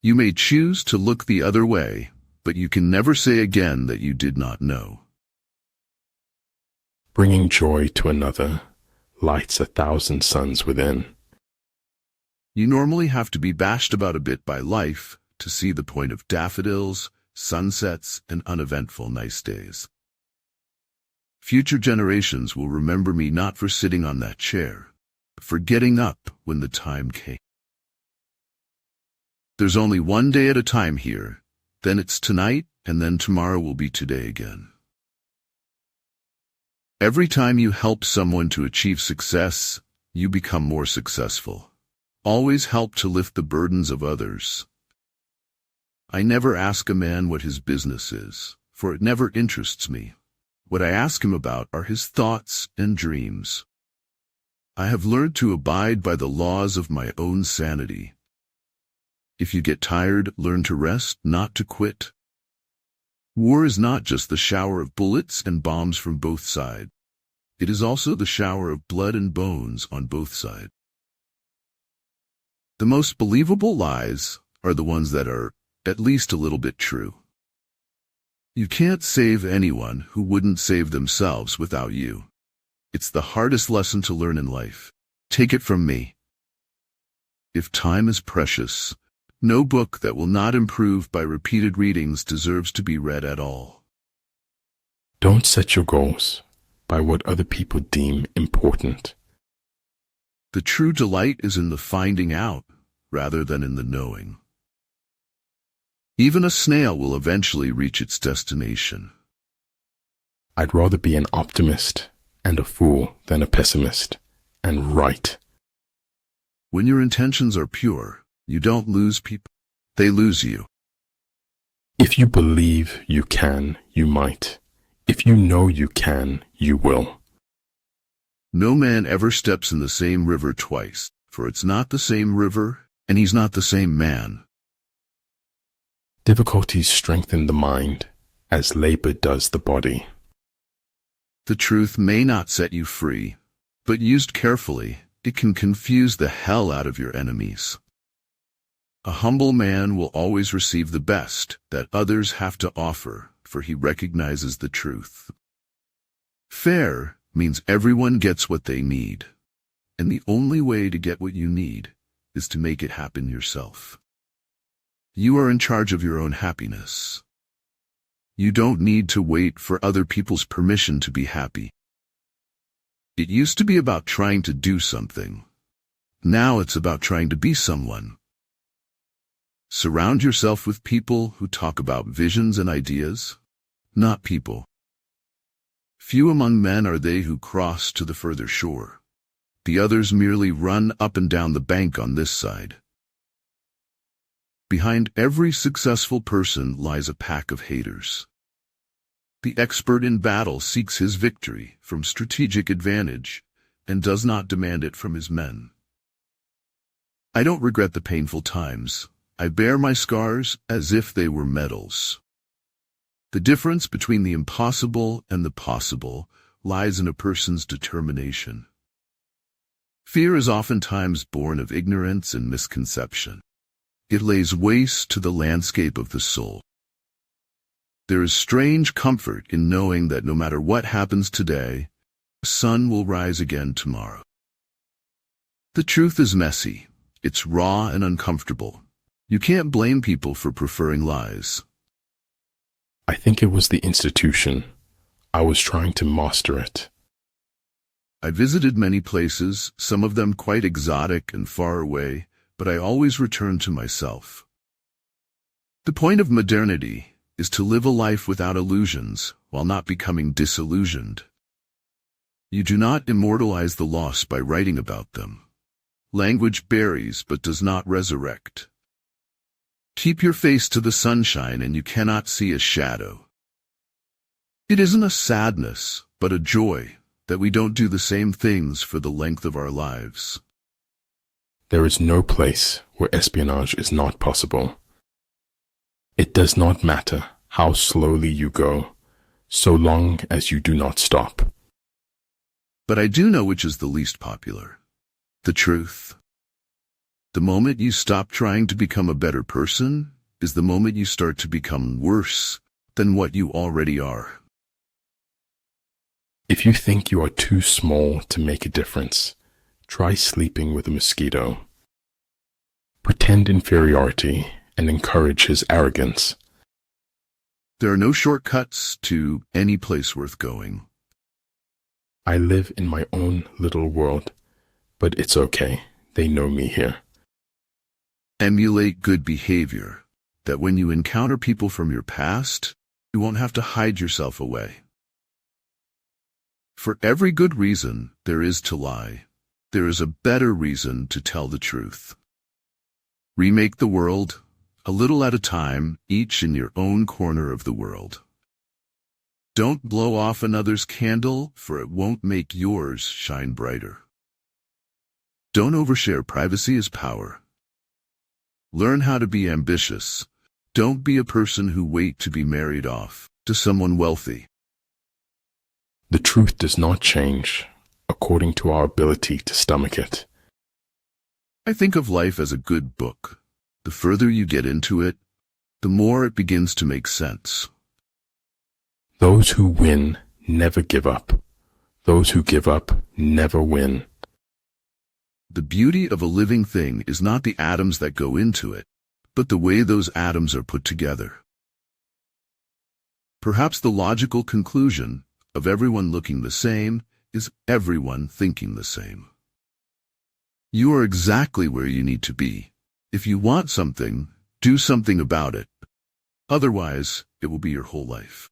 You may choose to look the other way, but you can never say again that you did not know. Bringing joy to another lights 1,000 suns within. You normally have to be bashed about a bit by life to see the point of daffodils, sunsets, and uneventful nice days. Future generations will remember me not for sitting on that chair, but for getting up when the time came. There's only one day at a time here, then it's tonight, and then tomorrow will be today again. Every time you help someone to achieve success, you become more successful. Always help to lift the burdens of others. I never ask a man what his business is, for it never interests me. What I ask him about are his thoughts and dreams. I have learned to abide by the laws of my own sanity. If you get tired, learn to rest, not to quit. War is not just the shower of bullets and bombs from both sides. It is also the shower of blood and bones on both sides. The most believable lies are the ones that are at least a little bit true. You can't save anyone who wouldn't save themselves without you. It's the hardest lesson to learn in life. Take it from me. If time is precious, no book that will not improve by repeated readings deserves to be read at all. Don't set your goals by what other people deem important. The true delight is in the finding out rather than in the knowing. Even a snail will eventually reach its destination. I'd rather be an optimist and a fool than a pessimist and right. When your intentions are pure, you don't lose people, they lose you. If you believe you can, you might. If you know you can, you will. No man ever steps in the same river twice, for it's not the same river, and he's not the same man. Difficulties strengthen the mind, as labor does the body. The truth may not set you free, but used carefully, it can confuse the hell out of your enemies. A humble man will always receive the best that others have to offer, for he recognizes the truth. Fair means everyone gets what they need, and the only way to get what you need is to make it happen yourself. You are in charge of your own happiness. You don't need to wait for other people's permission to be happy. It used to be about trying to do something. Now it's about trying to be someone. Surround yourself with people who talk about visions and ideas, not people. Few among men are they who cross to the further shore. The others merely run up and down the bank on this side. Behind every successful person lies a pack of haters. The expert in battle seeks his victory from strategic advantage and does not demand it from his men. I don't regret the painful times. I bear my scars as if they were medals. The difference between the impossible and the possible lies in a person's determination. Fear is oftentimes born of ignorance and misconception. It lays waste to the landscape of the soul. There is strange comfort in knowing that no matter what happens today, the sun will rise again tomorrow. The truth is messy. It's raw and uncomfortable. You can't blame people for preferring lies. I think it was the institution. I was trying to master it. I visited many places, some of them quite exotic and far away, but I always returned to myself. The point of modernity is to live a life without illusions while not becoming disillusioned. You do not immortalize the lost by writing about them. Language buries but does not resurrect. Keep your face to the sunshine and you cannot see a shadow. It isn't a sadness, but a joy that we don't do the same things for the length of our lives. There is no place where espionage is not possible. It does not matter how slowly you go, so long as you do not stop. But I do know which is the least popular. The truth. The moment you stop trying to become a better person is the moment you start to become worse than what you already are. If you think you are too small to make a difference, try sleeping with a mosquito. Pretend inferiority and encourage his arrogance. There are no shortcuts to any place worth going. I live in my own little world, but it's okay. They know me here. Emulate good behavior, that when you encounter people from your past, you won't have to hide yourself away. For every good reason there is to lie, there is a better reason to tell the truth. Remake the world, a little at a time, each in your own corner of the world. Don't blow off another's candle, for it won't make yours shine brighter. Don't overshare. Privacy is power. Learn how to be ambitious. Don't be a person who waits to be married off to someone wealthy. The truth does not change according to our ability to stomach it. I think of life as a good book. The further you get into it, the more it begins to make sense. Those who win never give up. Those who give up never win. The beauty of a living thing is not the atoms that go into it, but the way those atoms are put together. Perhaps the logical conclusion of everyone looking the same is everyone thinking the same. You are exactly where you need to be. If you want something, do something about it. Otherwise, it will be your whole life.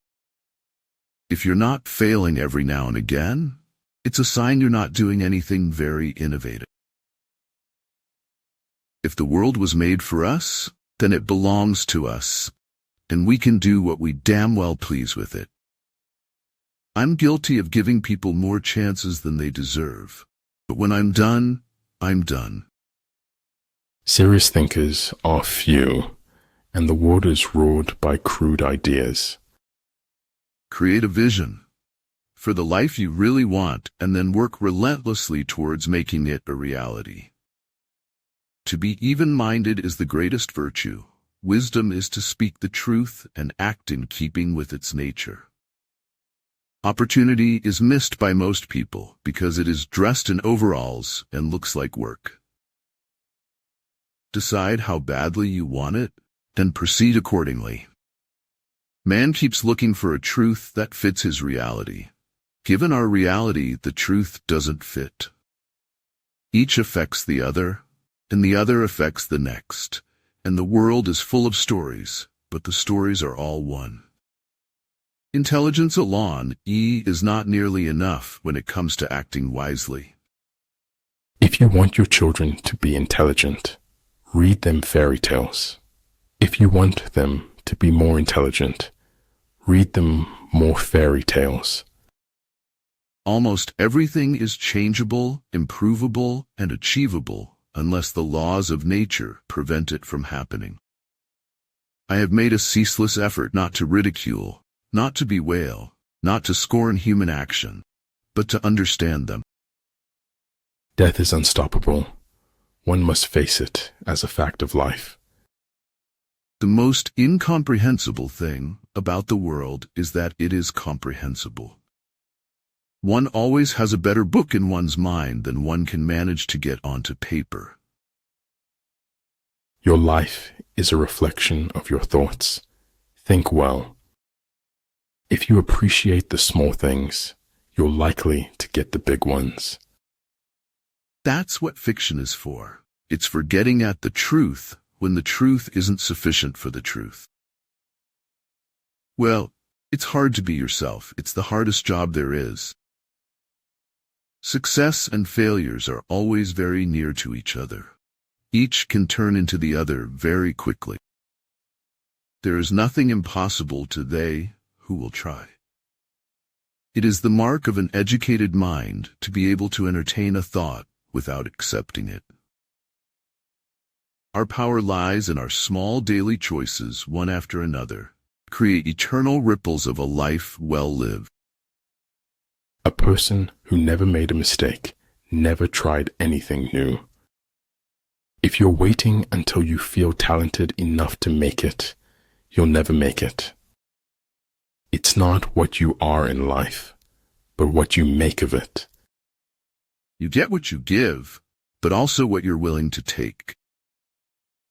If you're not failing every now and again, it's a sign you're not doing anything very innovative. If the world was made for us, then it belongs to us, and we can do what we damn well please with it. I'm guilty of giving people more chances than they deserve, but when I'm done, I'm done. Serious thinkers are few, and the world is ruled by crude ideas. Create a vision for the life you really want, and then work relentlessly towards making it a reality. To be even-minded is the greatest virtue. Wisdom is to speak the truth and act in keeping with its nature. Opportunity is missed by most people because it is dressed in overalls and looks like work. Decide how badly you want it, then proceed accordingly. Man keeps looking for a truth that fits his reality. Given our reality, the truth doesn't fit. Each affects the other, and the other affects the next, and the world is full of stories, but the stories are all one. Intelligence alone is not nearly enough when it comes to acting wisely. If you want your children to be intelligent, read them fairy tales. If you want them to be more intelligent, read them more fairy tales. Almost everything is changeable, improvable, and achievable, unless the laws of nature prevent it from happening. I have made a ceaseless effort not to ridicule, not to bewail, not to scorn human action, but to understand them. Death is unstoppable. One must face it as a fact of life. The most incomprehensible thing about the world is that it is comprehensible. One always has a better book in one's mind than one can manage to get onto paper. Your life is a reflection of your thoughts. Think well. If you appreciate the small things, you're likely to get the big ones. That's what fiction is for. It's for getting at the truth when the truth isn't sufficient for the truth. Well, it's hard to be yourself. It's the hardest job there is. Success and failures are always very near to each other. Each can turn into the other very quickly. There is nothing impossible to they who will try. It is the mark of an educated mind to be able to entertain a thought without accepting it. Our power lies in our small daily choices, one after another, create eternal ripples of a life well lived. A person who never made a mistake never tried anything new. If you're waiting until you feel talented enough to make it, you'll never make it. It's not what you are in life, but what you make of it. You get what you give, but also what you're willing to take.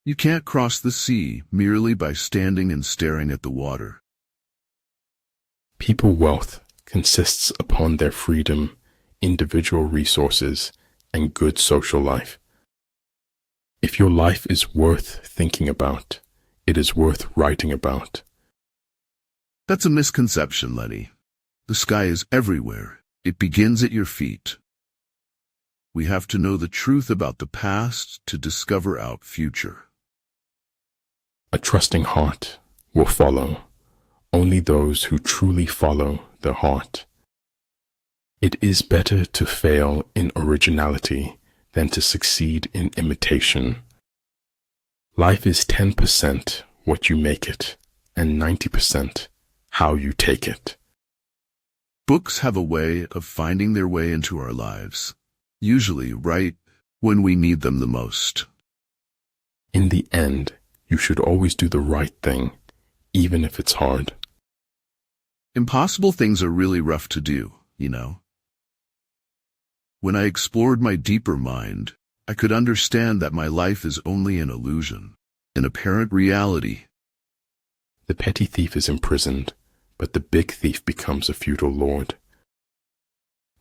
You can't cross the sea merely by standing and staring at the water. People wealth consists upon their freedom, individual resources, and good social life. If your life is worth thinking about, it is worth writing about. That's a misconception, Lenny. The sky is everywhere. It begins at your feet. We have to know the truth about the past to discover our future. A trusting heart will follow only those who truly follow their heart. It is better to fail in originality than to succeed in imitation. Life is 10% what you make it, and 90% how you take it. Books have a way of finding their way into our lives, usually right when we need them the most. In the end, you should always do the right thing, even if it's hard. Impossible things are really rough to do, you know. When I explored my deeper mind, I could understand that my life is only an illusion, an apparent reality. The petty thief is imprisoned, but the big thief becomes a feudal lord.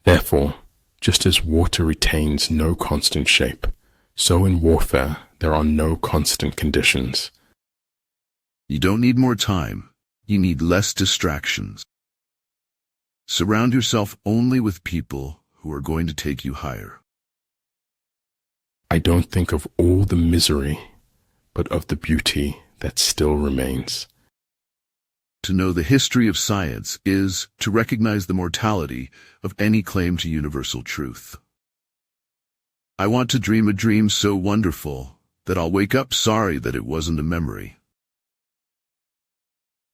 Therefore, just as water retains no constant shape, so in warfare there are no constant conditions. You don't need more time. You need less distractions. Surround yourself only with people who are going to take you higher. I don't think of all the misery, but of the beauty that still remains. To know the history of science is to recognize the mortality of any claim to universal truth. I want to dream a dream so wonderful that I'll wake up sorry that it wasn't a memory.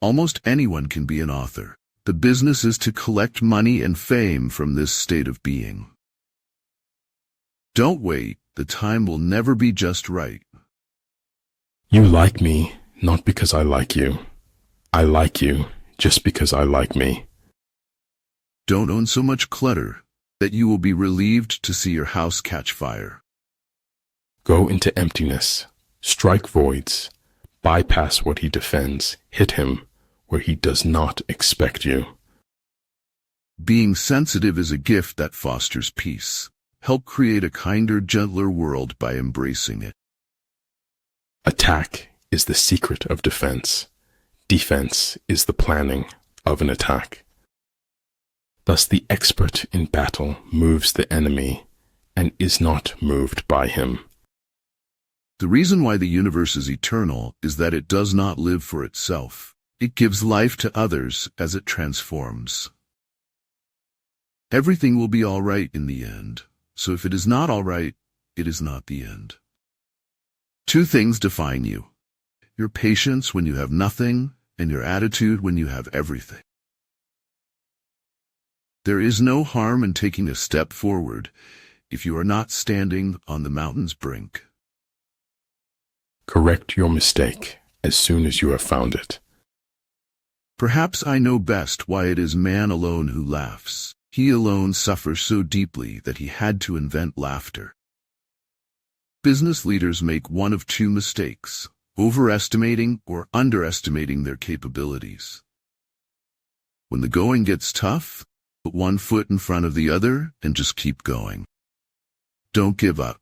Almost anyone can be an author. The business is to collect money and fame from this state of being. Don't wait. The time will never be just right. You like me not because I like you. I like you just because I like me. Don't own so much clutter that you will be relieved to see your house catch fire. Go into emptiness, strike voids, bypass what he defends, hit him where he does not expect you. Being sensitive is a gift that fosters peace. Help create a kinder, gentler world by embracing it. Attack is the secret of defense. Defense is the planning of an attack. Thus the expert in battle moves the enemy and is not moved by him. The reason why the universe is eternal is that it does not live for itself. It gives life to others as it transforms. Everything will be all right in the end. So if it is not all right, it is not the end. Two things define you: your patience when you have nothing, and your attitude when you have everything. There is no harm in taking a step forward if you are not standing on the mountain's brink. Correct your mistake as soon as you have found it. Perhaps I know best why it is man alone who laughs. He alone suffers so deeply that he had to invent laughter. Business leaders make one of two mistakes: overestimating or underestimating their capabilities. When the going gets tough, put one foot in front of the other and just keep going. Don't give up.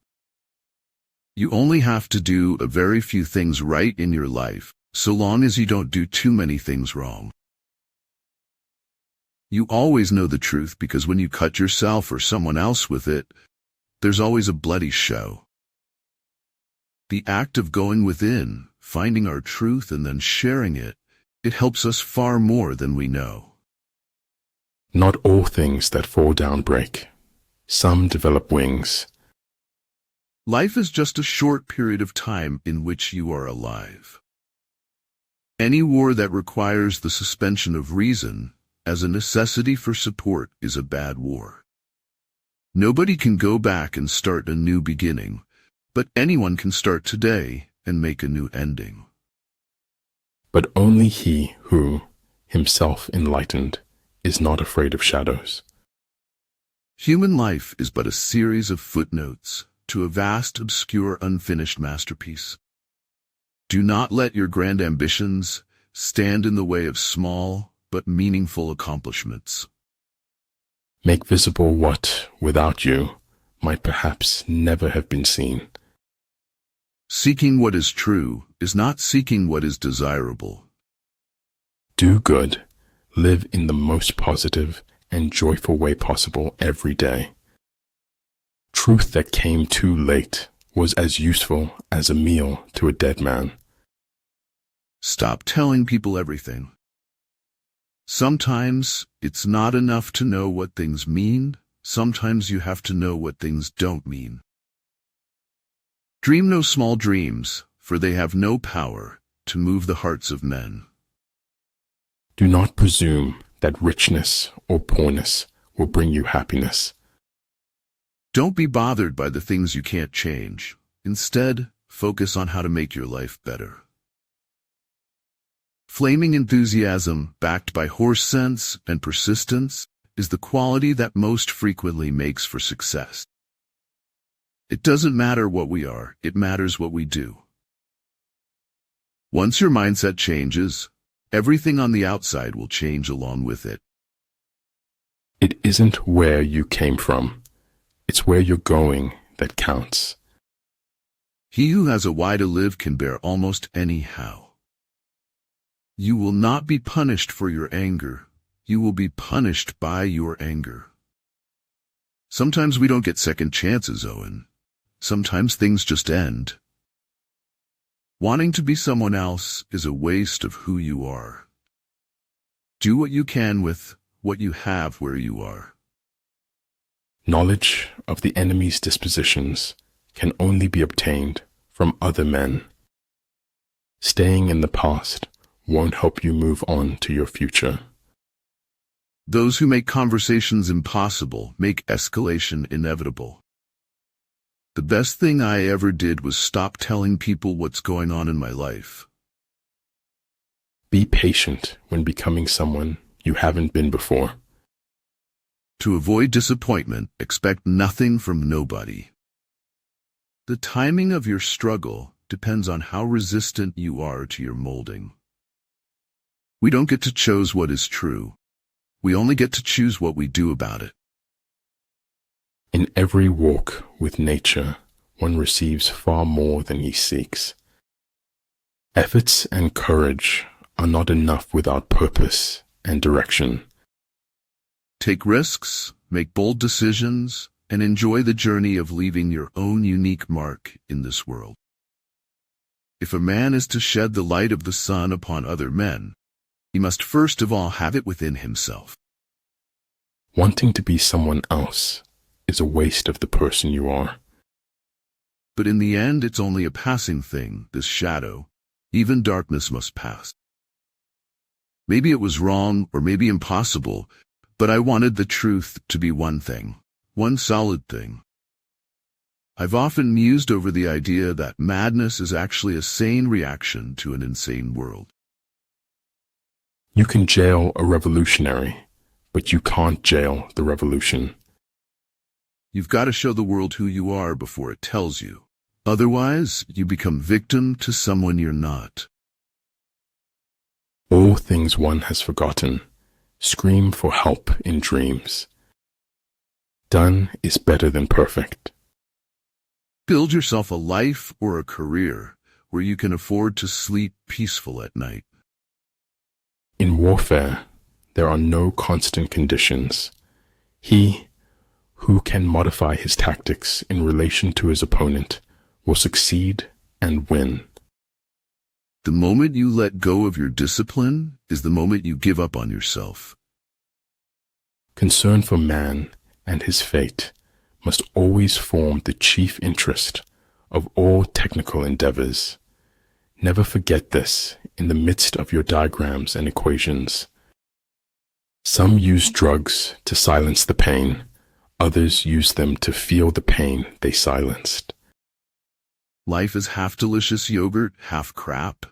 You only have to do a very few things right in your life, so long as you don't do too many things wrong. You always know the truth because when you cut yourself or someone else with it, there's always a bloody show. The act of going within, finding our truth and then sharing it, it helps us far more than we know. Not all things that fall down break. Some develop wings. Life is just a short period of time in which you are alive. Any war that requires the suspension of reason as a necessity for support is a bad war. Nobody can go back and start a new beginning, But anyone can start today and make a new ending. But only he who, himself enlightened, is not afraid of shadows. Human life is but a series of footnotes to a vast, obscure, unfinished masterpiece. Do not let your grand ambitions stand in the way of small but meaningful accomplishments. Make visible what, without you, might perhaps never have been seen. Seeking what is true is not seeking what is desirable. Do good, live in the most positive and joyful way possible every day. Truth that came too late was as useful as a meal to a dead man. Stop telling people everything. Sometimes it's not enough to know what things mean. Sometimes you have to know what things don't mean. Dream no small dreams, for they have no power to move the hearts of men. Do not presume that richness or poorness will bring you happiness. Don't be bothered by the things you can't change. Instead, focus on how to make your life better. Flaming enthusiasm, backed by horse sense and persistence, is the quality that most frequently makes for success. It doesn't matter what we are, it matters what we do. Once your mindset changes, everything on the outside will change along with it. It isn't where you came from, it's where you're going that counts. He who has a why to live can bear almost any how. You will not be punished for your anger. You will be punished by your anger. Sometimes we don't get second chances, Owen. Sometimes things just end. Wanting to be someone else is a waste of who you are. Do what you can with what you have where you are. Knowledge of the enemy's dispositions can only be obtained from other men. Staying in the past won't help you move on to your future. Those who make conversations impossible make escalation inevitable. The best thing I ever did was stop telling people what's going on in my life. Be patient when becoming someone you haven't been before. To avoid disappointment, expect nothing from nobody. The timing of your struggle depends on how resistant you are to your molding. We don't get to choose what is true. We only get to choose what we do about it. In every walk with nature, one receives far more than he seeks. Efforts and courage are not enough without purpose and direction. Take risks, make bold decisions, and enjoy the journey of leaving your own unique mark in this world. If a man is to shed the light of the sun upon other men, he must first of all have it within himself. Wanting to be someone else is a waste of the person you are. But in the end, it's only a passing thing, this shadow. Even darkness must pass. Maybe it was wrong or maybe impossible, but I wanted the truth to be one thing, one solid thing. I've often mused over the idea that madness is actually a sane reaction to an insane world. You can jail a revolutionary, but you can't jail the revolution. You've got to show the world who you are before it tells you. Otherwise, you become victim to someone you're not. All things one has forgotten, scream for help in dreams. Done is better than perfect. Build yourself a life or a career where you can afford to sleep peaceful at night. In warfare, there are no constant conditions. He who can modify his tactics in relation to his opponent will succeed and win. The moment you let go of your discipline is the moment you give up on yourself. Concern for man and his fate must always form the chief interest of all technical endeavors. Never forget this in the midst of your diagrams and equations. Some use drugs to silence the pain. Others use them to feel the pain they silenced. Life is half delicious yogurt, half crap,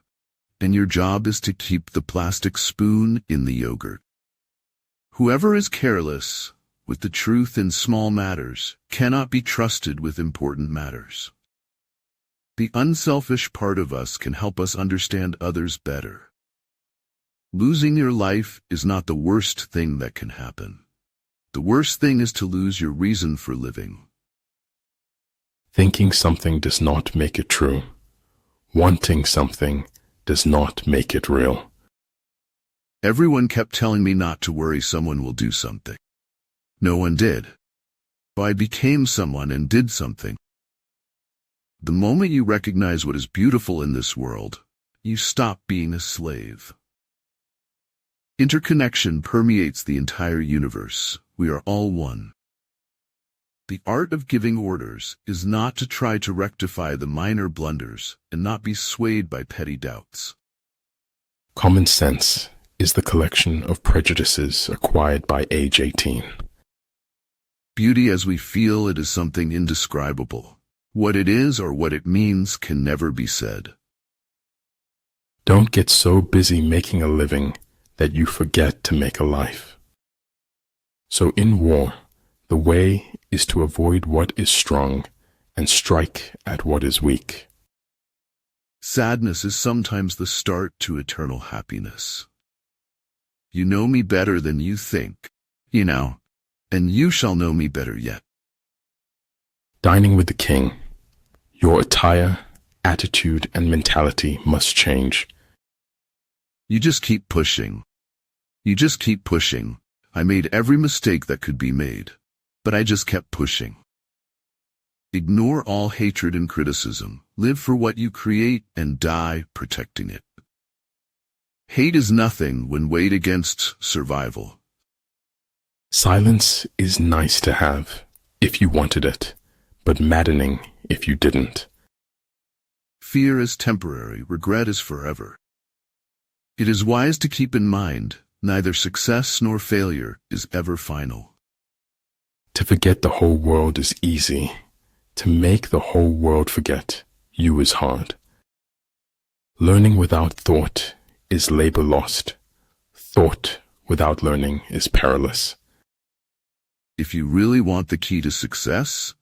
and your job is to keep the plastic spoon in the yogurt. Whoever is careless with the truth in small matters cannot be trusted with important matters. The unselfish part of us can help us understand others better. Losing your life is not the worst thing that can happen. The worst thing is to lose your reason for living. Thinking something does not make it true. Wanting something does not make it real. Everyone kept telling me not to worry, someone will do something. No one did. I became someone and did something. The moment you recognize what is beautiful in this world, you stop being a slave. Interconnection permeates the entire universe. We are all one. The art of giving orders is not to try to rectify the minor blunders and not be swayed by petty doubts. Common sense is the collection of prejudices acquired by age 18. Beauty as we feel it is something indescribable. What it is or what it means can never be said. Don't get so busy making a living that you forget to make a life. So in war, the way is to avoid what is strong and strike at what is weak. Sadness is sometimes the start to eternal happiness. You know me better than you think, and you shall know me better yet. Dining with the king, your attire, attitude, and mentality must change. You just keep pushing. You just keep pushing. I made every mistake that could be made, but I just kept pushing. Ignore all hatred and criticism. Live for what you create and die protecting it. Hate is nothing when weighed against survival. Silence is nice to have if you wanted it, but maddening if you didn't. Fear is temporary, regret is forever. It is wise to keep in mind, neither success nor failure is ever final. To forget the whole world is easy. To make the whole world forget you is hard. Learning without thought is labor lost. Thought without learning is perilous. If you really want the key to success,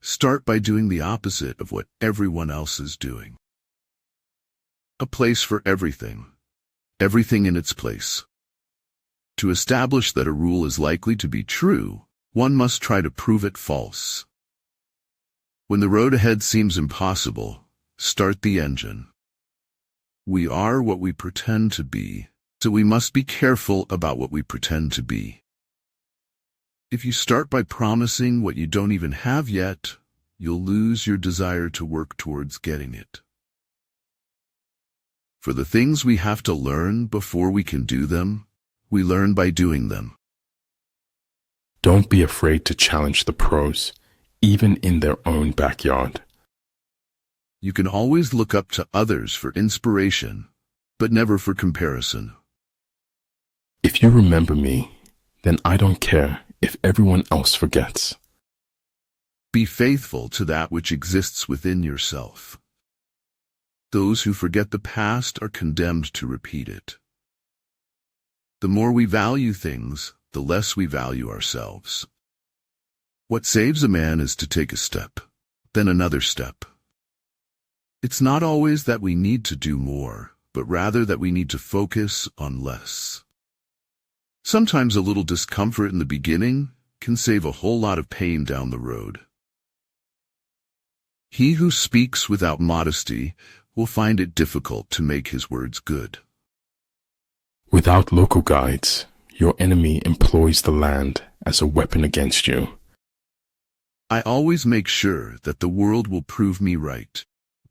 start by doing the opposite of what everyone else is doing. A place for everything. Everything in its place. To establish that a rule is likely to be true, one must try to prove it false. When the road ahead seems impossible, start the engine. We are what we pretend to be, so we must be careful about what we pretend to be. If you start by promising what you don't even have yet, you'll lose your desire to work towards getting it. For the things we have to learn before we can do them, we learn by doing them. Don't be afraid to challenge the pros, even in their own backyard. You can always look up to others for inspiration, but never for comparison. If you remember me, then I don't care if everyone else forgets. Be faithful to that which exists within yourself. Those who forget the past are condemned to repeat it. The more we value things, the less we value ourselves. What saves a man is to take a step, then another step. It's not always that we need to do more, but rather that we need to focus on less. Sometimes a little discomfort in the beginning can save a whole lot of pain down the road. He who speaks without modesty will find it difficult to make his words good. Without local guides, your enemy employs the land as a weapon against you. I always make sure that the world will prove me right.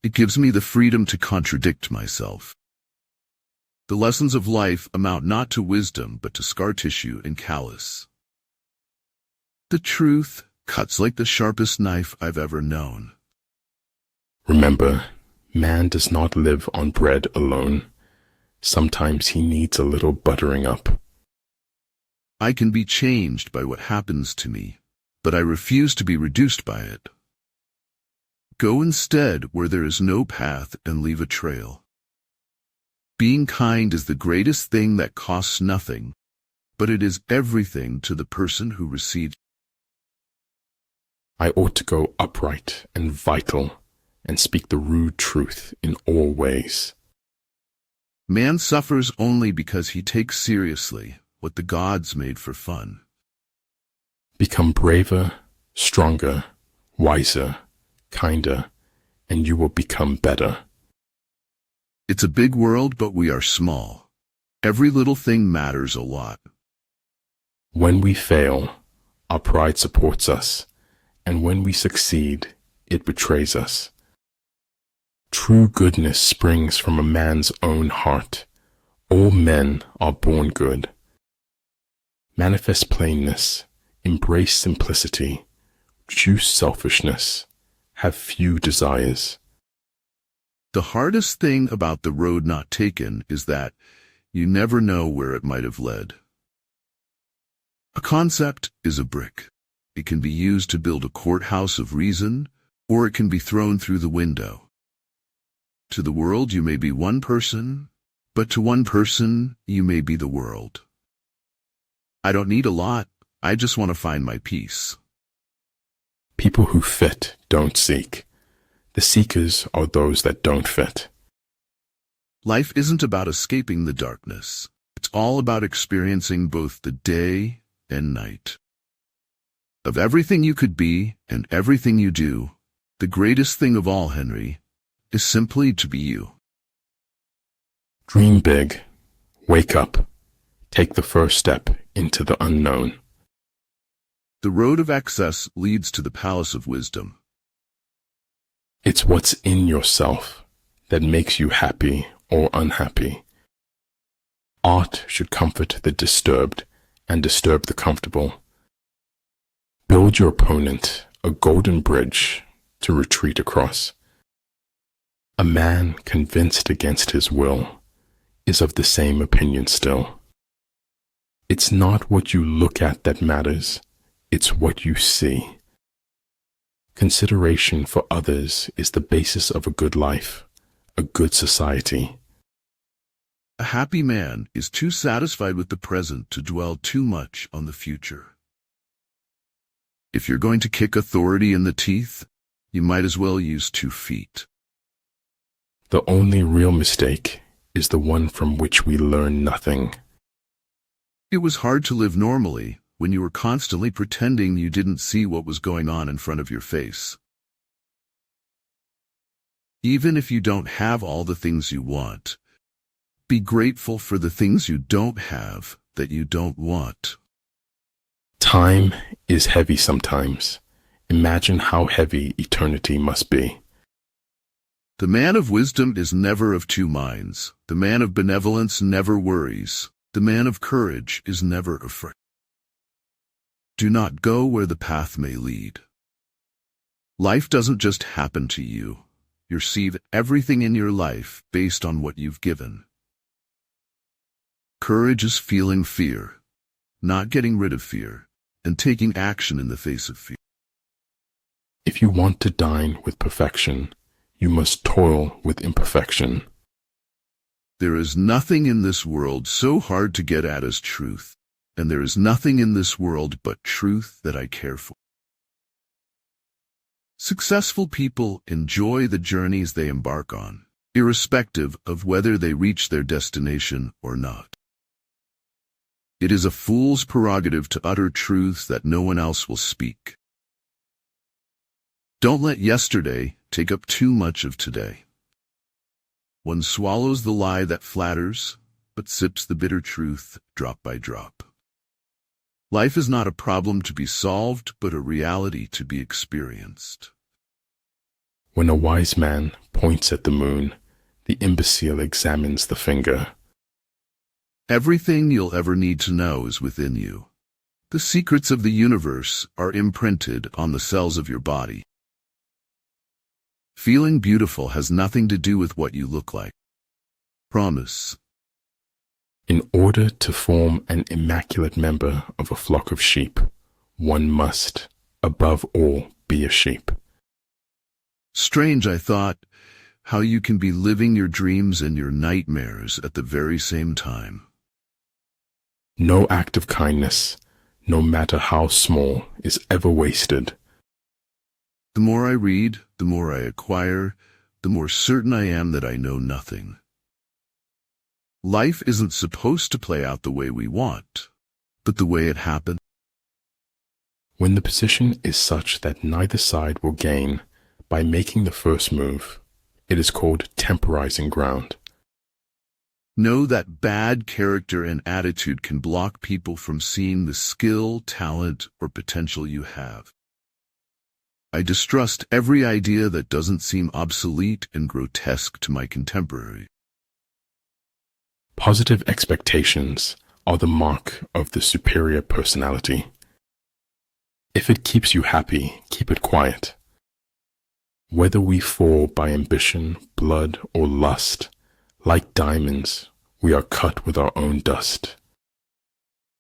It gives me the freedom to contradict myself. The lessons of life amount not to wisdom but to scar tissue and callus. The truth cuts like the sharpest knife I've ever known. Remember, man does not live on bread alone. Sometimes he needs a little buttering up. I can be changed by what happens to me, but I refuse to be reduced by it. Go instead where there is no path and leave a trail. Being kind is the greatest thing that costs nothing, but it is everything to the person who receives. I ought to go upright and vital and speak the rude truth in all ways. Man suffers only because he takes seriously what the gods made for fun. Become braver, stronger, wiser, kinder, and you will become better. It's a big world, but we are small. Every little thing matters a lot. When we fail, our pride supports us, and when we succeed, it betrays us. True goodness springs from a man's own heart. All men are born good. Manifest plainness, embrace simplicity, choose selfishness, have few desires. The hardest thing about the road not taken is that you never know where it might have led. A concept is a brick. It can be used to build a courthouse of reason, or it can be thrown through the window. To the world you may be one person, but to one person you may be the world. I don't need a lot, I just want to find my peace. People who fit don't seek. The seekers are those that don't fit. Life isn't about escaping the darkness. It's all about experiencing both the day and night. Of everything you could be and everything you do, the greatest thing of all, Henry, is simply to be you. Dream big. Wake up. Take the first step into the unknown. The road of excess leads to the palace of wisdom. It's what's in yourself that makes you happy or unhappy. Art should comfort the disturbed and disturb the comfortable. Build your opponent a golden bridge to retreat across. A man convinced against his will is of the same opinion still. It's not what you look at that matters, it's what you see. Consideration for others is the basis of a good life, a good society. A happy man is too satisfied with the present to dwell too much on the future. If you're going to kick authority in the teeth, you might as well use 2 feet. The only real mistake is the one from which we learn nothing. It was hard to live normally when you were constantly pretending you didn't see what was going on in front of your face. Even if you don't have all the things you want, be grateful for the things you don't have that you don't want. Time is heavy sometimes. Imagine how heavy eternity must be. The man of wisdom is never of 2 minds. The man of benevolence never worries. The man of courage is never afraid. Do not go where the path may lead. Life doesn't just happen to you. You receive everything in your life based on what you've given. Courage is feeling fear, not getting rid of fear, and taking action in the face of fear. If you want to dine with perfection, you must toil with imperfection. There is nothing in this world so hard to get at as truth, and there is nothing in this world but truth that I care for. Successful people enjoy the journeys they embark on, irrespective of whether they reach their destination or not. It is a fool's prerogative to utter truths that no one else will speak. Don't let yesterday take up too much of today. One swallows the lie that flatters, but sips the bitter truth drop by drop. Life is not a problem to be solved, but a reality to be experienced. When a wise man points at the moon, the imbecile examines the finger. Everything you'll ever need to know is within you. The secrets of the universe are imprinted on the cells of your body. Feeling beautiful has nothing to do with what you look like. Promise. In order to form an immaculate member of a flock of sheep, one must, above all, be a sheep. Strange, I thought, how you can be living your dreams and your nightmares at the very same time. No act of kindness, no matter how small, is ever wasted. The more I read, the more I acquire, the more certain I am that I know nothing. Life isn't supposed to play out the way we want, but the way it happens. When the position is such that neither side will gain by making the first move, it is called temporizing ground. Know that bad character and attitude can block people from seeing the skill, talent, or potential you have. I distrust every idea that doesn't seem obsolete and grotesque to my contemporary. Positive expectations are the mark of the superior personality. If it keeps you happy, keep it quiet. Whether we fall by ambition, blood, or lust, like diamonds, we are cut with our own dust.